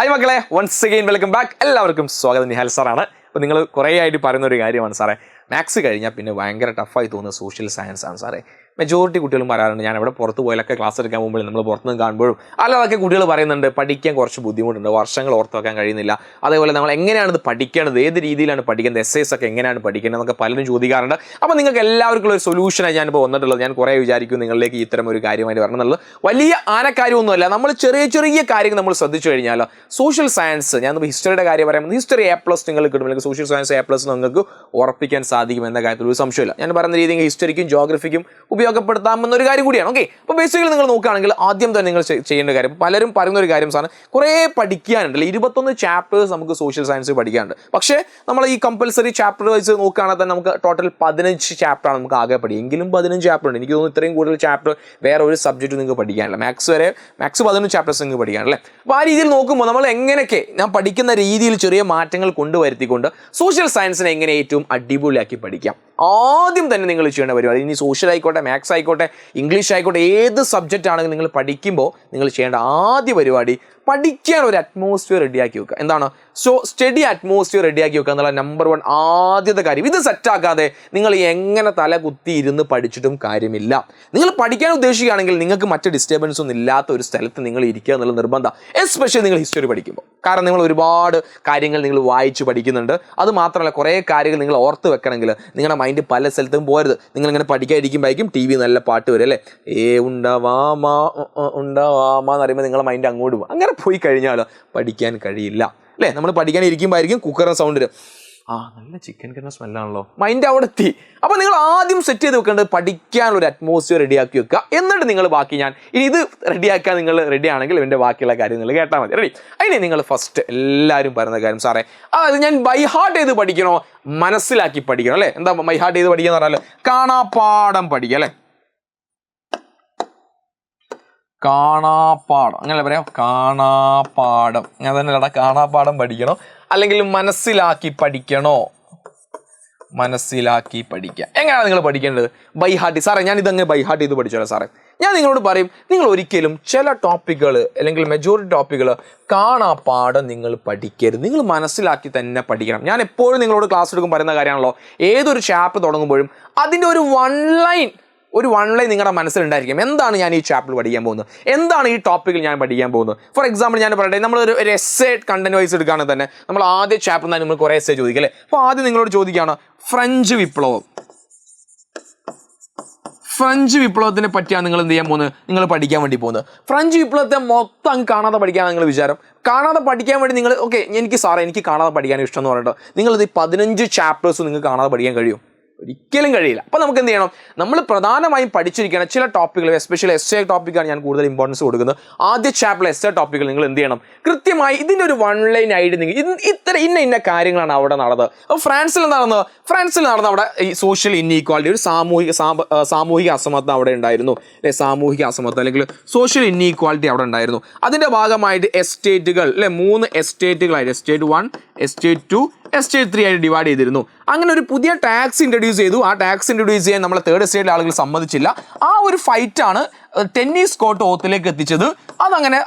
Hi മക്കളെ, once again welcome back. എല്ലാവർക്കും സ്വാഗതം. നിഹാൽ സാറാണ്. അപ്പോൾ നിങ്ങൾ കുറേ ആയിട്ട് പറയുന്ന ഒരു കാര്യമാണ് സാറേ, മാത്സ് കഴിഞ്ഞാൽ പിന്നെ ഭയങ്കര ടഫായി തോന്നുന്ന സോഷ്യൽ സയൻസ് ആണ് സാറേ. മെജോറിറ്റി കുട്ടികളും പറയാറുണ്ട്, ഞാൻ ഇവിടെ പുറത്ത് പോയാലൊക്കെ ക്ലാസ് എടുക്കാൻ പോകുമ്പോൾ നമ്മൾ പുറത്തുനിന്ന് കാണുമ്പോഴും അല്ലാതൊക്കെ കുട്ടികൾ പറയുന്നുണ്ട് പഠിക്കാൻ കുറച്ച് ബുദ്ധിമുട്ടുണ്ട്, വർഷങ്ങൾ ഓർത്ത് വെക്കാൻ കഴിയുന്നില്ല. അതേപോലെ നമ്മൾ എങ്ങനെയാണ് ഇത് പഠിക്കേണ്ടത്, ഏത് രീതിയിലാണ് പഠിക്കുന്നത്, എസ്സേസ് ഒക്കെ എങ്ങനെയാണ് പഠിക്കേണ്ടത് എന്നൊക്കെ പലരും ചോദിക്കാറുണ്ട്. അപ്പോൾ നിങ്ങൾക്ക് എല്ലാവർക്കും ഒരു സൊല്യൂഷനായി ഞാനിപ്പോൾ വന്നിട്ടുള്ളത്. ഞാൻ കുറേ വിചാരിക്കും നിങ്ങളിലേക്ക് ഇത്തരം ഒരു കാര്യമായിട്ട് വരണം എന്നുള്ളത്. വലിയ ആനക്കാര്യമൊന്നുമല്ല, നമ്മൾ ചെറിയ ചെറിയ കാര്യങ്ങൾ നമ്മൾ ശ്രദ്ധിച്ചു കഴിഞ്ഞാൽ സോഷ്യൽ സയൻസ്, ഞാൻ ഹിസ്റ്ററിയുടെ കാര്യം പറയുമ്പോൾ ഹിസ്റ്ററി A+ നിങ്ങൾ കിട്ടും, അല്ലെങ്കിൽ സോഷ്യൽ സയൻസ് A+ നിങ്ങൾക്ക് ഉറപ്പിക്കാൻ സാധിക്കും എന്ന കാര്യത്തിൽ ഒരു സംശയമില്ല. ഞാൻ പറയുന്ന രീതിയിൽ ഹിസ്റ്ററിക്കും ജോഗ്രഫിക്കും ഉപയോഗപ്പെടുത്താമെന്ന ഒരു കാര്യം കൂടിയാണ്. ഓക്കെ, അപ്പോൾ ബേസിക്കലി നിങ്ങൾ നോക്കുകയാണെങ്കിൽ ആദ്യം തന്നെ നിങ്ങൾ ചെയ്യേണ്ട കാര്യം, പലരും പറയുന്ന ഒരു കാര്യം സാധനം കുറേ പഠിക്കാനുണ്ട്. 21 ചാപ്റ്റേഴ്സ് നമുക്ക് സോഷ്യൽ സയൻസ് പഠിക്കാനുണ്ട്. പക്ഷേ നമ്മൾ ഈ കമ്പൽസറി ചാപ്റ്റർ വെച്ച് നോക്കുകയാണെങ്കിൽ തന്നെ നമുക്ക് ടോട്ടൽ 15 ചാപ്റ്ററാണ് നമുക്ക് ആകെ പഠിക്കും. എങ്കിലും 15 ചാപ്റ്റർ ഉണ്ട്. എനിക്ക് തോന്നുന്നു ഇത്രയും കൂടുതൽ ചാപ്റ്റർ വേറെ ഒരു സബ്ജക്റ്റ് നിങ്ങൾക്ക് പഠിക്കാനില്ല. മാത്സ് 15 ചാപ്റ്റേഴ്സ് നിങ്ങൾക്ക് പഠിക്കാനല്ലേ. അപ്പോൾ ആ രീതിയിൽ നോക്കുമ്പോൾ നമ്മൾ എങ്ങനെയൊക്കെ ഞാൻ പഠിക്കുന്ന രീതിയിൽ ചെറിയ മാറ്റങ്ങൾ കൊണ്ടുവരുത്തിക്കൊണ്ട് സോഷ്യൽ സയൻസിനെ എങ്ങനെ ഏറ്റവും അടിപൊളിയാക്കി പഠിക്കാം. ആദ്യം തന്നെ നിങ്ങൾ ചെയ്യേണ്ട പരിപാടി, ഇനി സോഷ്യൽ ആയിക്കോട്ടെ, മാത്സ് ആയിക്കോട്ടെ, ഇംഗ്ലീഷ് ആയിക്കോട്ടെ, ഏത് സബ്ജക്റ്റ് ആണെങ്കിലും നിങ്ങൾ പഠിക്കുമ്പോൾ നിങ്ങൾ ചെയ്യേണ്ട ആദ്യ പരിപാടി പഠിക്കാൻ ഒരു അറ്റ്മോസ്ഫിയർ റെഡിയാക്കി വെക്കുക. എന്താണ്? സ്റ്റഡി അറ്റ്മോസ്ഫിയർ റെഡിയാക്കി വെക്കുക എന്നുള്ള നമ്പർ 1 ആദ്യത്തെ കാര്യം. ഇത് സെറ്റാക്കാതെ നിങ്ങൾ എങ്ങനെ തല കുത്തി ഇരുന്ന് പഠിച്ചിട്ടും കാര്യമില്ല. നിങ്ങൾ പഠിക്കാൻ ഉദ്ദേശിക്കുകയാണെങ്കിൽ നിങ്ങൾക്ക് മറ്റ് ഡിസ്റ്റർബൻസ് ഒന്നും ഇല്ലാത്ത ഒരു സ്ഥലത്ത് നിങ്ങൾ ഇരിക്കുക എന്നുള്ള നിർബന്ധം, എസ്പെഷ്യലി നിങ്ങൾ ഹിസ്റ്ററി പഠിക്കുമ്പോൾ. കാരണം നിങ്ങൾ ഒരുപാട് കാര്യങ്ങൾ നിങ്ങൾ വായിച്ച് പഠിക്കുന്നുണ്ട്. അത് മാത്രമല്ല, കുറേ കാര്യങ്ങൾ നിങ്ങൾ ഓർത്ത് വെക്കണമെങ്കിൽ നിങ്ങളുടെ മൈൻഡ് പല സ്ഥലത്തും പോരുത്. നിങ്ങളിങ്ങനെ പഠിക്കാതിരിക്കുമ്പോഴേക്കും TV നല്ല പാട്ട് വരും അല്ലേ, ഉണ്ടാവാമാ എന്ന് പറയുമ്പോൾ നിങ്ങളുടെ മൈൻഡ് അങ്ങോട്ട് പോകും. അങ്ങനെ പോയി കഴിഞ്ഞാൽ പഠിക്കാൻ കഴിയില്ല അല്ലേ. നമ്മൾ പഠിക്കാൻ ഇരിക്കുമ്പോഴായിരിക്കും കുക്കറിന് സൗണ്ട് വരും, നല്ല ചിക്കൻ കറിയുടെ സ്മെല്ലാണല്ലോ, മൈൻഡ് അവിടെ എത്തി. അപ്പോൾ നിങ്ങൾ ആദ്യം സെറ്റ് ചെയ്ത് വെക്കേണ്ടത് പഠിക്കാനുള്ളൊരു അറ്റ്മോസ്ഫിയർ റെഡിയാക്കി വെക്കുക. എന്നിട്ട് നിങ്ങൾ ബാക്കി ഇത് റെഡിയാക്കാൻ നിങ്ങൾ റെഡി ആണെങ്കിൽ എൻ്റെ ബാക്കിയുള്ള കാര്യം നിങ്ങൾ കേട്ടാൽ മതി. റെഡി? അതിന് നിങ്ങൾ ഫസ്റ്റ് എല്ലാവരും പറയുന്ന കാര്യം, സാറേ അത് ഞാൻ ബൈ ഹാർട്ട് ചെയ്ത് പഠിക്കണോ മനസ്സിലാക്കി പഠിക്കണം അല്ലേ? എന്താ ബൈ ഹാർട്ട് ചെയ്ത് പഠിക്കുക എന്ന് പറഞ്ഞാൽ കാണാപ്പാഠം പഠിക്കുക അല്ലേ. കാണാപ്പാഠം അങ്ങനെ പറയാം, കാണാപ്പാഠം. ഞാൻ തന്നെ അല്ല, കാണാപ്പാഠം പഠിക്കണോ അല്ലെങ്കിൽ മനസ്സിലാക്കി പഠിക്കണോ? മനസ്സിലാക്കി പഠിക്കുക. എങ്ങനെയാണ് നിങ്ങൾ പഠിക്കേണ്ടത്? By heart. സാറേ ഞാൻ ഇതങ്ങനെ ബൈ ഹാർട്ട് ചെയ്ത് പഠിച്ചോളാം സാറേ. ഞാൻ നിങ്ങളോട് പറയും, നിങ്ങൾ ഒരിക്കലും ചില ടോപ്പിക്കുകൾ അല്ലെങ്കിൽ മെജോറിറ്റി ടോപ്പിക്കുകൾ കാണാപ്പാഠം നിങ്ങൾ പഠിക്കരുത്. നിങ്ങൾ മനസ്സിലാക്കി തന്നെ പഠിക്കണം. ഞാൻ എപ്പോഴും നിങ്ങളോട് ക്ലാസ് എടുക്കും പറയുന്ന കാര്യമാണല്ലോ, ഏതൊരു ചാപ്റ്റർ തുടങ്ങുമ്പോഴും അതിൻ്റെ ഒരു വൺ ലൈൻ നിങ്ങളുടെ മനസ്സിലുണ്ടായിരിക്കും. എന്താണ് ഞാൻ ഈ ചാപ്റ്റർ പഠിക്കാൻ പോകുന്നത്, എന്താണ് ഈ ടോപ്പിക്കിൽ ഞാൻ പഠിക്കാൻ പോകുന്നത്. ഫോർ എക്സാമ്പിൾ ഞാൻ പറയട്ടെ, നമ്മളൊരു എസ്സേ കണ്ടന്റ് വൈസ് എടുക്കുകയാണെങ്കിൽ തന്നെ നമ്മൾ ആദ്യ ചാപ്റ്റർ തന്നെ നമ്മൾ കുറേ എസ്സേ ചോദിക്കും അല്ലേ. അപ്പോൾ ആദ്യം നിങ്ങളോട് ചോദിക്കുകയാണ് ഫ്രഞ്ച് വിപ്ലവത്തിനെ പറ്റിയാണ് നിങ്ങൾ എന്ത് ചെയ്യാൻ പോകുന്നത്, നിങ്ങൾ പഠിക്കാൻ വേണ്ടി പോകുന്നത്. ഫ്രഞ്ച് വിപ്ലവത്തെ മൊത്തം കാണാതെ പഠിക്കാൻ നിങ്ങൾ വിചാരം. കാണാതെ പഠിക്കാൻ വേണ്ടി നിങ്ങൾ എനിക്ക് കാണാതെ പഠിക്കാൻ ഇഷ്ടം എന്ന് പറഞ്ഞിട്ട് നിങ്ങളിത് 15 ചാപ്റ്റേഴ്സ് നിങ്ങൾക്ക് കാണാതെ പഠിക്കാൻ കഴിയും? ഒരിക്കലും കഴിയില്ല. അപ്പോൾ നമുക്ക് എന്ത് ചെയ്യണം, നമ്മൾ പ്രധാനമായും പഠിച്ചിരിക്കണം ചില ടോപ്പിക്കുകൾ, എസ്പെഷ്യലി എസ്സേ ടോപ്പിക്കാണ് ഞാൻ കൂടുതൽ ഇമ്പോർട്ടൻസ് കൊടുക്കുന്നത്. ആദ്യ ചാപ്റ്ററിലെ എസ്സേ ടോപ്പിക്കുകൾ നിങ്ങൾ എന്ത് ചെയ്യണം, കൃത്യമായി ഇതിൻ്റെ ഒരു വൺ ലൈൻ ആയിട്ട് നിങ്ങൾ ഇന്ന കാര്യങ്ങളാണ് അവിടെ നടന്നത്. അപ്പോൾ ഫ്രാൻസിൽ നടന്ന അവിടെ ഈ സോഷ്യൽ ഇൻഈക്വാലിറ്റി, ഒരു സാമൂഹിക അസമത്വം അവിടെ ഉണ്ടായിരുന്നു അല്ലെ, സാമൂഹിക അസമത്വം അല്ലെങ്കിൽ സോഷ്യൽ ഇൻഈക്വാലിറ്റി അവിടെ ഉണ്ടായിരുന്നു. അതിൻ്റെ ഭാഗമായിട്ട് എസ്റ്റേറ്റുകൾ അല്ലെ, 3 എസ്റ്റേറ്റുകളായിട്ട് എസ്റ്റേറ്റ് 1, എസ്റ്റേറ്റ് 2, എസ്റ്റേറ്റ് 3 ആയിട്ട് ഡിവൈഡ് ചെയ്തിരുന്നു. അങ്ങനെ ഒരു പുതിയ ടാക്സ് ഇൻട്രൊഡ്യൂസ് ചെയ്തു. ആ ടാക്സ് ഇൻട്രൊഡ്യൂസ് ചെയ്യാൻ നമ്മളെ 3rd എസ്റ്റേറ്റിലെ ആളുകൾ സമ്മതിച്ചില്ല. ആ ഒരു ഫൈറ്റാണ് ടെന്നീസ് കോർട്ട് ഓത്തിലേക്ക് എത്തിച്ചത്. അങ്ങനെ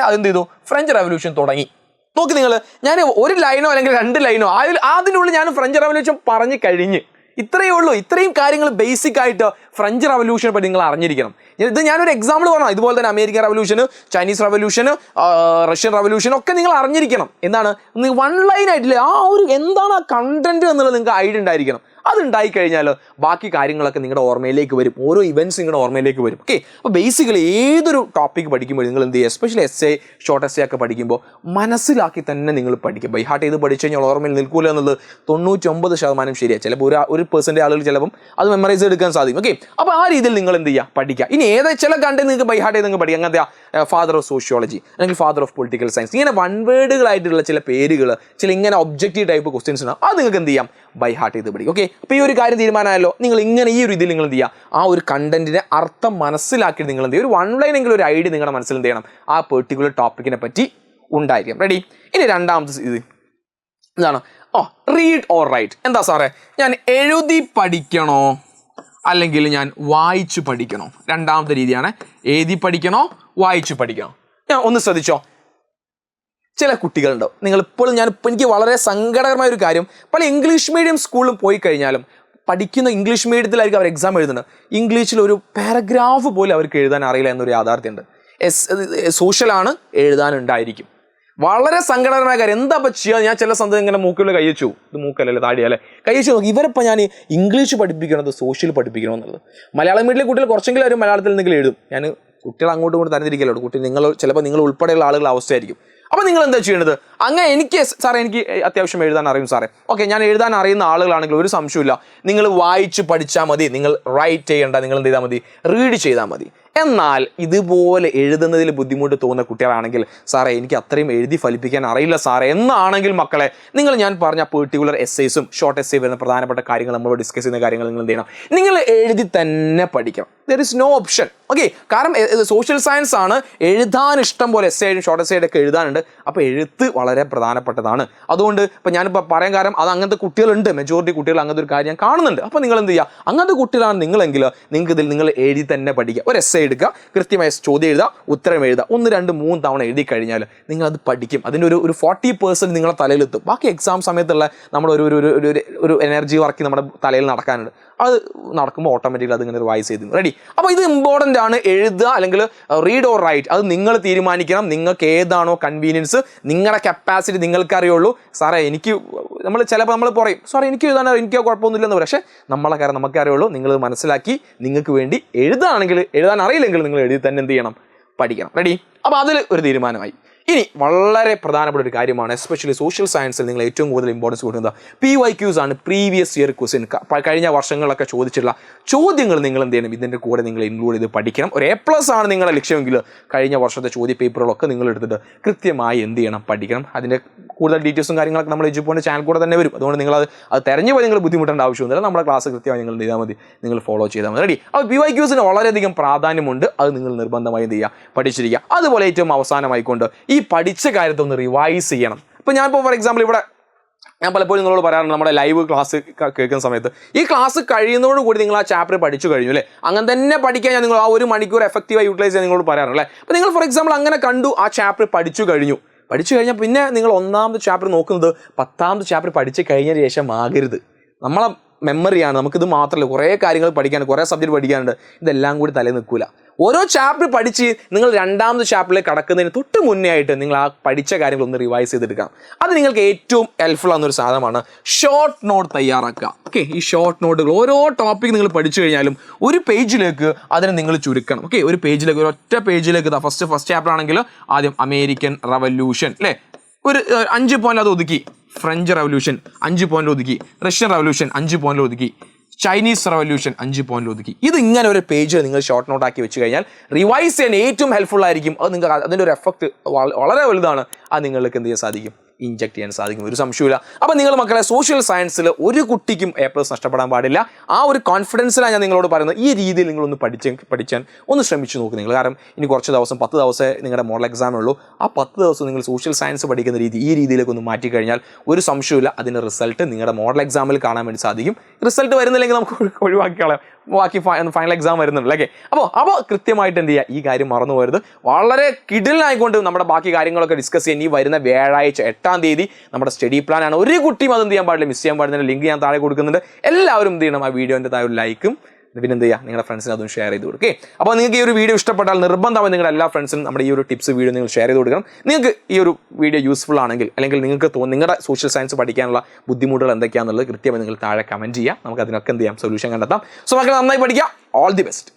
അതെന്ത് ചെയ്തു, ഫ്രഞ്ച് റവല്യൂഷൻ തുടങ്ങി. നോക്കി നിങ്ങൾ, ഞാൻ ഒരു ലൈനോ അല്ലെങ്കിൽ 2 ലൈനോ അതിനുള്ളിൽ ഞാൻ ഫ്രഞ്ച് റവല്യൂഷൻ പറഞ്ഞു കഴിഞ്ഞ്. ഇത്രയേ ഉള്ളൂ. ഇത്രയും കാര്യങ്ങൾ ബേസിക് ആയിട്ട് ഫ്രഞ്ച് റവല്യൂഷനെ പറ്റി നിങ്ങൾ അറിഞ്ഞിരിക്കണം. ഇത് ഞാനൊരു എക്സാമ്പിൾ പറഞ്ഞു. ഇതുപോലെ തന്നെ അമേരിക്കൻ റവല്യൂഷന്, ചൈനീസ് റവല്യൂഷന്, റഷ്യൻ റവല്യൂഷൻ ഒക്കെ നിങ്ങൾ അറിഞ്ഞിരിക്കണം. എന്താണ്, വൺ ലൈൻ ആയിട്ടില്ലേ, ആ ഒരു എന്താണ് ആ കണ്ടന്റ് എന്നുള്ളത് നിങ്ങൾക്ക് ഐഡിയ ഉണ്ടായിരിക്കണം. അതുണ്ടായി കഴിഞ്ഞാൽ ബാക്കി കാര്യങ്ങളൊക്കെ നിങ്ങളുടെ ഓർമ്മയിലേക്ക് വരും, ഓരോ ഇവൻറ്റ്സ് നിങ്ങളുടെ ഓർമ്മയിലേക്ക് വരും. ഓക്കെ, അപ്പോൾ ബേസിക്കലി ഏതൊരു ടോപ്പിക്ക് പഠിക്കുമ്പോൾ നിങ്ങൾ എന്ത് ചെയ്യുക, എസ്പെഷ്യലി എസ്സേ, ഷോർട്ട് എസ്സേ ഒക്കെ പഠിക്കുമ്പോൾ മനസ്സിലാക്കി തന്നെ നിങ്ങൾ പഠിക്കുക. ബൈ ഹാർട്ട് ചെയ്ത് പഠിച്ചു കഴിഞ്ഞാൽ ഓർമ്മയിൽ നിൽക്കൂല എന്നുള്ളത് 99% ശരിയാണ്. ചിലപ്പോൾ ഒരു പെർസെൻറ്റ് ആളുകൾ ചിലപ്പം അത് മെമ്മറൈസ് എടുക്കാൻ സാധിക്കും. ഓക്കെ, അപ്പോൾ ആ രീതിയിൽ നിങ്ങൾ എന്ത് ചെയ്യുക, പഠിക്കുക. ഇനി ചില കണ്ടന്റ് നിങ്ങൾക്ക് ബൈ ഹാർട്ട് ചെയ്ത് നിങ്ങൾക്ക് പഠിക്കുക. അങ്ങനത്തെ ഫാദർ ഓഫ് സോഷ്യോളജി അല്ലെങ്കിൽ ഫാദർ ഓഫ് പൊളിറ്റിക്കൽ സയൻസ്, ഇങ്ങനെ വൺ വേർഡുകളായിട്ടുള്ള ചില പേരുകൾ, ഇങ്ങനെ ഒബ്ജക്റ്റീവ് ടൈപ്പ് ക്വസ്റ്റ്യൻസ് ഉണ്ടാകും. അത് നിങ്ങൾക്ക് എന്ത് ചെയ്യാം, ബൈ ഹാർട്ട് ചെയ്ത് പഠിക്കും. ഓക്കെ, അപ്പോൾ ഈ ഒരു കാര്യം തീരുമാനമായല്ലോ. നിങ്ങൾ ഇങ്ങനെ ഈ ഒരു രീതിയിൽ നിങ്ങൾ എന്ത് ചെയ്യുക, ആ ഒരു കണ്ടന്റിന്റെ അർത്ഥം മനസ്സിലാക്കിയിട്ട് നിങ്ങൾ എന്ത് ചെയ്യുക, ഒരു വൺ ലൈൻ എങ്കിലും ഒരു ഐഡിയ നിങ്ങളുടെ മനസ്സിൽ എന്ത് ചെയ്യണം, ആ പെർട്ടിക്കുലർ ടോപ്പിക്കിനെ പറ്റി ഉണ്ടായിരിക്കും. റെഡി? ഇനി രണ്ടാമത്തെ ഇത് എന്താണ്, റീഡ് ഓർ റൈറ്റ്. എന്താ സാറേ, ഞാൻ എഴുതി പഠിക്കണോ അല്ലെങ്കിൽ ഞാൻ വായിച്ചു പഠിക്കണോ? രണ്ടാമത്തെ രീതിയാണ്, എഴുതി പഠിക്കണോ വായിച്ചു പഠിക്കണോ. ഞാൻ ഒന്ന് ശ്രദ്ധിച്ചോ, ചില കുട്ടികളുണ്ടാവും. നിങ്ങളിപ്പോഴും എനിക്ക് വളരെ സങ്കടകരമായ ഒരു കാര്യം, പല ഇംഗ്ലീഷ് മീഡിയം സ്കൂളിലും പോയി കഴിഞ്ഞാലും പഠിക്കുന്ന ഇംഗ്ലീഷ് മീഡിയത്തിലായിരിക്കും അവർ എക്സാം എഴുതുന്നത്. ഇംഗ്ലീഷിൽ ഒരു പാരഗ്രാഫ് പോലും അവർക്ക് എഴുതാൻ അറിയില്ല എന്നൊരു യാഥാർത്ഥ്യമുണ്ട്. സോഷ്യലാണ് എഴുതാനുണ്ടായിരിക്കും. വളരെ സങ്കടകരമായ കാര്യം. എന്താ ഇപ്പം ചെയ്യുക? ഞാൻ ചില സമയത്ത് ഇങ്ങനെ മൂക്കിൽ കഴിച്ചു, ഇത് മൂക്കല്ലേ താടിയല്ലേ, കഴിച്ചു നോക്കി ഇവരിപ്പോൾ ഞാൻ ഇംഗ്ലീഷ് പഠിപ്പിക്കണത് സോഷ്യൽ പഠിപ്പിക്കണമെന്നുള്ളത്. മലയാളം മീഡിയത്തിലെ കുട്ടികൾ കുറച്ചെങ്കിലും അവർ മലയാളത്തിൽ എന്തെങ്കിലും എഴുതും. ഞാൻ കുട്ടികൾ അങ്ങോട്ടും ഇങ്ങോട്ട് തരഞ്ഞിരിക്കല്ലോ, കുട്ടി ചിലപ്പോൾ നിങ്ങൾ ഉൾപ്പെടെയുള്ള ആളുകളുടെ അവസ്ഥയായിരിക്കും. അപ്പോൾ നിങ്ങൾ എന്താ ചെയ്യേണ്ടത്? അങ്ങനെ എനിക്ക് അത്യാവശ്യം എഴുതാൻ അറിയും സാറേ, ഓക്കെ, ഞാൻ എഴുതാൻ അറിയുന്ന ആളുകളാണെങ്കിൽ ഒരു സംശയമില്ല, നിങ്ങൾ വായിച്ച് പഠിച്ചാൽ മതി, നിങ്ങൾ റൈറ്റ് ചെയ്യേണ്ട, നിങ്ങൾ എന്ത് ചെയ്താൽ മതി, റീഡ് ചെയ്താൽ മതി. എന്നാൽ ഇതുപോലെ എഴുതുന്നതിൽ ബുദ്ധിമുട്ട് തോന്നുന്ന കുട്ടികളാണെങ്കിൽ സാറേ എനിക്ക് അത്രയും എഴുതി ഫലിപ്പിക്കാൻ അറിയില്ല സാറേ എന്നാണെങ്കിൽ മക്കളെ, ഞാൻ പറഞ്ഞ പെർട്ടിക്കുലർ എസ്സേസും ഷോർട്ട് എസ്സേ വരുന്ന പ്രധാനപ്പെട്ട കാര്യങ്ങൾ നമ്മൾ ഡിസ്കസ് ചെയ്യുന്ന കാര്യങ്ങൾ നിങ്ങൾ എന്ത് ചെയ്യണം, നിങ്ങൾ എഴുതി തന്നെ പഠിക്കണം. There is no option. Okay, കാരണം സോഷ്യൽ സയൻസ് ആണ്, എഴുതാൻ ഇഷ്ടം പോലെ എസ്സേ ആയിട്ടും ഷോർട്ട് എസ്സേ ആയിട്ടൊക്കെ എഴുതാനുണ്ട്. അപ്പോൾ എഴുത്ത് വളരെ പ്രധാനപ്പെട്ടതാണ്. അതുകൊണ്ട് ഇപ്പോൾ ഞാനിപ്പോൾ പറയാൻ കാരണം അത് അങ്ങനത്തെ കുട്ടികളുണ്ട്, മെജോറിറ്റി കുട്ടികൾ അങ്ങനത്തെ ഒരു കാര്യം ഞാൻ കാണുന്നുണ്ട്. അപ്പോൾ നിങ്ങൾ എന്ത് ചെയ്യുക, അങ്ങനത്തെ കുട്ടികളാണ് നിങ്ങളെങ്കിൽ നിങ്ങൾ എഴുതി തന്നെ പഠിക്കുക. ഒരു എസ്സേ എടുക്കുക, കൃത്യമായ ചോദ്യം എഴുതുക, ഉത്തരം എഴുതുക, 1, 2, 3 തവണ എഴുതി കഴിഞ്ഞാൽ നിങ്ങളത് പഠിക്കും. അതിൻ്റെ ഒരു 40% നിങ്ങളുടെ തലയിലെത്തും. ബാക്കി എക്സാം സമയത്തുള്ള നമ്മുടെ ഒരു എനർജി വർക്ക് നമ്മുടെ തലയിൽ നടക്കാനുണ്ട്. അത് നടക്കുമ്പോൾ ഓട്ടോമാറ്റിക്കലി അതിങ്ങനെ റിവൈസ് ചെയ്തു റെഡി. അപ്പോൾ ഇത് ഇമ്പോർട്ടൻ്റ് ആണ്. എഴുതുക അല്ലെങ്കിൽ റീഡ് ഓർ റൈറ്റ് അത് നിങ്ങൾ തീരുമാനിക്കണം. നിങ്ങൾക്ക് ഏതാണോ കൺവീനിയൻസ്, നിങ്ങളുടെ കപ്പാസിറ്റി നിങ്ങൾക്ക് അറിയുള്ളൂ. സാറേ ചിലപ്പോൾ നമ്മൾ പറയും സാറേ എനിക്ക് എനിക്ക് കുഴപ്പമൊന്നുമില്ലെന്ന് പറയും. പക്ഷേ നമ്മളെ കാര്യം നമുക്കേ അറിയുള്ളൂ. നിങ്ങൾ മനസ്സിലാക്കി നിങ്ങൾക്ക് വേണ്ടി എഴുതാൻ അറിയില്ലെങ്കിൽ നിങ്ങൾ എഴുതി തന്നെ എന്ത് ചെയ്യണം, പഠിക്കണം. റെഡി. അപ്പോൾ അതിൽ ഒരു തീരുമാനമായി. ഇനി വളരെ പ്രധാനപ്പെട്ട ഒരു കാര്യമാണ്, എസ്പെഷ്യലി സോഷ്യൽ സയൻസിൽ നിങ്ങൾ ഏറ്റവും കൂടുതൽ ഇമ്പോർട്ടൻസ് കൊടുക്കുന്നത് PYQs ആണ്, പ്രീവിയസ് ഇയർ ക്വസ്റ്റ്യൻ. കഴിഞ്ഞ വർഷങ്ങളിലൊക്കെ ചോദിച്ചിട്ടുള്ള ചോദ്യങ്ങൾ നിങ്ങൾ എന്ത് ചെയ്യണം, ഇതിൻ്റെ കൂടെ നിങ്ങൾ ഇൻക്ലൂഡ് ചെയ്ത് പഠിക്കണം. ഒരു A+ ആണ് നിങ്ങളുടെ ലക്ഷ്യമെങ്കിൽ കഴിഞ്ഞ വർഷത്തെ ചോദ്യ പേപ്പറുകളൊക്കെ നിങ്ങൾ എടുത്തിട്ട് കൃത്യമായി എന്ത് ചെയ്യണം, പഠിക്കണം. അതിൻ്റെ കൂടുതൽ ഡീറ്റെയിൽസും കാര്യങ്ങളൊക്കെ നമ്മൾ എജുപോയിൻ്റെ ചാനൽ കൂടെ തന്നെ വരും. അതുകൊണ്ട് അത് തെരഞ്ഞു പോയി നിങ്ങൾ ബുദ്ധിമുട്ടേണ്ട ആവശ്യമൊന്നുമില്ല. നമ്മുടെ ക്ലാസ് കൃത്യമായി നിങ്ങൾ എന്ത് ചെയ്താൽ മതി, നിങ്ങൾ ഫോളോ ചെയ്താൽ മതി. റെഡി. അപ്പോൾ PYQസിന് വളരെയധികം പ്രാധാന്യമുണ്ട്. അത് നിങ്ങൾ നിർബന്ധമായി എന്ത് ചെയ്യുക, പഠിച്ചിരിക്കുക. അതുപോലെ ഏറ്റവും അവസാനമായിക്കൊണ്ട് ഈ പഠിച്ച കാര്യത്തെ ഒന്ന് റിവൈസ് ചെയ്യണം. ഇപ്പോൾ ഞാനിപ്പോൾ ഫോർ എക്സാമ്പിൾ ഞാൻ പലപ്പോഴും നിങ്ങളോട് പറയാറുണ്ട്, നമ്മുടെ ലൈവ് ക്ലാസ് കേൾക്കുന്ന സമയത്ത് ഈ ക്ലാസ് കഴിയുന്നതോടുകൂടി നിങ്ങൾ ആ ചാപ്റ്റർ പഠിച്ചു കഴിഞ്ഞു അല്ലേ, അങ്ങനെ തന്നെ പഠിക്കാൻ ഞാൻ നിങ്ങൾ ആ 1 മണിക്കൂർ എഫക്റ്റീവായി യൂട്ടിലൈസ് ചെയ്യാൻ നിങ്ങളോട് പറയാറുണ്ട് അല്ലേ. അപ്പോൾ നിങ്ങൾ ഫോർ എക്സാമ്പിൾ അങ്ങനെ കണ്ടു, ആ ചാപ്റ്റർ പഠിച്ചു കഴിഞ്ഞാൽ പിന്നെ നിങ്ങൾ 1ാമത്തെ ചാപ്റ്റർ നോക്കുന്നത് 10ാമത്തെ ചാപ്റ്റർ പഠിച്ച് കഴിഞ്ഞതിന് ശേഷം ആകരുത്. നമ്മളെ മെമ്മറിയാണ്, നമുക്കിത് മാത്രമല്ല കുറേ കാര്യങ്ങൾ പഠിക്കാനുണ്ട്, കുറേ സബ്ജക്റ്റ് പഠിക്കാനുണ്ട്. ഇതെല്ലാം കൂടി തലയിൽ നിൽക്കില്ല. ഓരോ ചാപ്റ്റർ പഠിച്ച് നിങ്ങൾ 2ാമത്തെ ചാപ്റ്ററിലേക്ക് കടക്കുന്നതിന് തൊട്ട് മുന്നേ ആയിട്ട് നിങ്ങൾ ആ പഠിച്ച കാര്യങ്ങൾ ഒന്ന് റിവൈസ് ചെയ്തെടുക്കാം. അത് നിങ്ങൾക്ക് ഏറ്റവും ഹെൽപ്ഫുൾ ആകുന്നൊരു സാധനമാണ് ഷോർട്ട് നോട്ട് തയ്യാറാക്കുക. ഓക്കെ, ഈ ഷോർട്ട് നോട്ടുകൾ ഓരോ ടോപ്പിക് നിങ്ങൾ പഠിച്ചു കഴിഞ്ഞാലും ഒരു പേജിലേക്ക് അതിനെ നിങ്ങൾ ചുരുക്കണം. ഓക്കെ, ഒരു പേജിലേക്ക്, ഒരൊറ്റ പേജിലേക്ക് ഫസ്റ്റ് ചാപ്റ്റർ ആണെങ്കിൽ ആദ്യം അമേരിക്കൻ റവല്യൂഷൻ അല്ലേ, ഒരു 5 പോയിന്റ് അത് ഒതുക്കി. ഫ്രഞ്ച് റവല്യൂഷൻ 5 പോയിന്റ് ഒതുക്കി. റഷ്യൻ റവല്യൂഷൻ 5 പോയിന്റ് ഒതുക്കി. ചൈനീസ് റവല്യൂഷൻ 5 പോയിന്റ് ഒതുക്കി. ഇതിങ്ങനെ ഒരു പേജ് നിങ്ങൾ ഷോർട്ട് നോട്ട് ആക്കി വെച്ച് കഴിഞ്ഞാൽ റിവൈസ് ചെയ്യാൻ ഏറ്റവും ഹെൽപ്ഫുൾ ആയിരിക്കും. അത് നിങ്ങൾക്ക് അതിൻ്റെ ഒരു എഫക്റ്റ് വളരെ വലുതാണ്. അത് നിങ്ങൾക്ക് എന്ത് ചെയ്യാൻ സാധിക്കും, ഇൻജക്ട് ചെയ്യാൻ സാധിക്കും, ഒരു സംശയമില്ല. അപ്പോൾ നിങ്ങൾ മക്കളെ സോഷ്യൽ സയൻസിൽ ഒരു കുട്ടിക്കും A+ നഷ്ടപ്പെടാൻ പാടില്ല. ആ ഒരു കോൺഫിഡൻസിലാണ് ഞാൻ നിങ്ങളോട് പറയുന്നത്. ഈ രീതിയിൽ നിങ്ങളൊന്ന് പഠിച്ചാൻ ഒന്ന് ശ്രമിച്ചു നോക്കുക നിങ്ങൾ. കാരണം ഇനി കുറച്ച് ദിവസം 10 ദിവസമേ നിങ്ങളുടെ മോഡൽ എക്സാമേ ഉള്ളൂ. ആ 10 ദിവസം നിങ്ങൾ സോഷ്യൽ സയൻസ് പഠിക്കുന്ന രീതി ഈ രീതിയിലേക്ക് ഒന്ന് മാറ്റിക്കഴിഞ്ഞാൽ ഒരു സംശയമില്ല, അതിൻ്റെ റിസൾട്ട് നിങ്ങളുടെ മോഡൽ എക്സാമിൽ കാണാൻ വേണ്ടി സാധിക്കും. റിസൾട്ട് വരുന്നില്ലെങ്കിൽ നമുക്ക് ഒഴിവാക്കി കളയാം, ബാക്കി ഫൈനൽ എക്സാം വരുന്നുണ്ട്. ഓക്കെ, അപ്പോൾ കൃത്യമായിട്ട് എന്ത് ചെയ്യുക, ഈ കാര്യം മറന്നു പോകരുത്. വളരെ കിടിലായിക്കൊണ്ട് നമ്മുടെ ബാക്കി കാര്യങ്ങളൊക്കെ ഡിസ്കസ് ചെയ്യാൻ ഈ വരുന്ന വ്യാഴാഴ്ച 8ാം തീയതി നമ്മുടെ സ്റ്റഡി പ്ലാൻ ആണ്. ഒരു കുട്ടിയും അത് എന്ത് ചെയ്യാൻ പാടില്ല, മിസ് ചെയ്യാൻ പാടില്ല. ലിങ്ക് ഞാൻ താഴെ കൊടുക്കുന്നുണ്ട്. എല്ലാവരും എന്ത് ചെയ്യണം, ആ വീഡിയോൻ്റെ താഴെ ഒരു ലൈക്കും പിന്നെ എന്ത് ചെയ്യുക, നിങ്ങളുടെ ഫ്രണ്ട്സിന് അതും ഷെയർ ചെയ്ത് കൊടുക്കുക. അപ്പോൾ നിങ്ങൾക്ക് ഈ ഒരു വീഡിയോ ഇഷ്ടപ്പെട്ടാൽ നിർബന്ധമായി നിങ്ങളുടെ എല്ലാ ഫ്രണ്ട്സിനും നമ്മുടെ ഈ ഒരു ടിപ്സ് വീഡിയോ നിങ്ങൾ ഷെയർ ചെയ്ത് കൊടുക്കണം. നിങ്ങൾക്ക് ഈ ഒരു വീഡിയോ യൂസ്ഫുൾ ആണെങ്കിൽ അല്ലെങ്കിൽ നിങ്ങൾക്ക് നിങ്ങളുടെ സോഷ്യൽ സയൻസ് പഠിക്കാനുള്ള ബുദ്ധിമുട്ടുകൾ എന്തൊക്കെയാണെന്നുള്ളത് കൃത്യമായി നിങ്ങൾ താഴെ കമൻറ്റ് ചെയ്യുക. നമുക്ക് അതിനൊക്കെ എന്ത് ചെയ്യാം, സൊല്യൂഷൻ കണ്ടെത്താം. സോ നമുക്ക് നന്നായി പഠിക്കാം. All the best.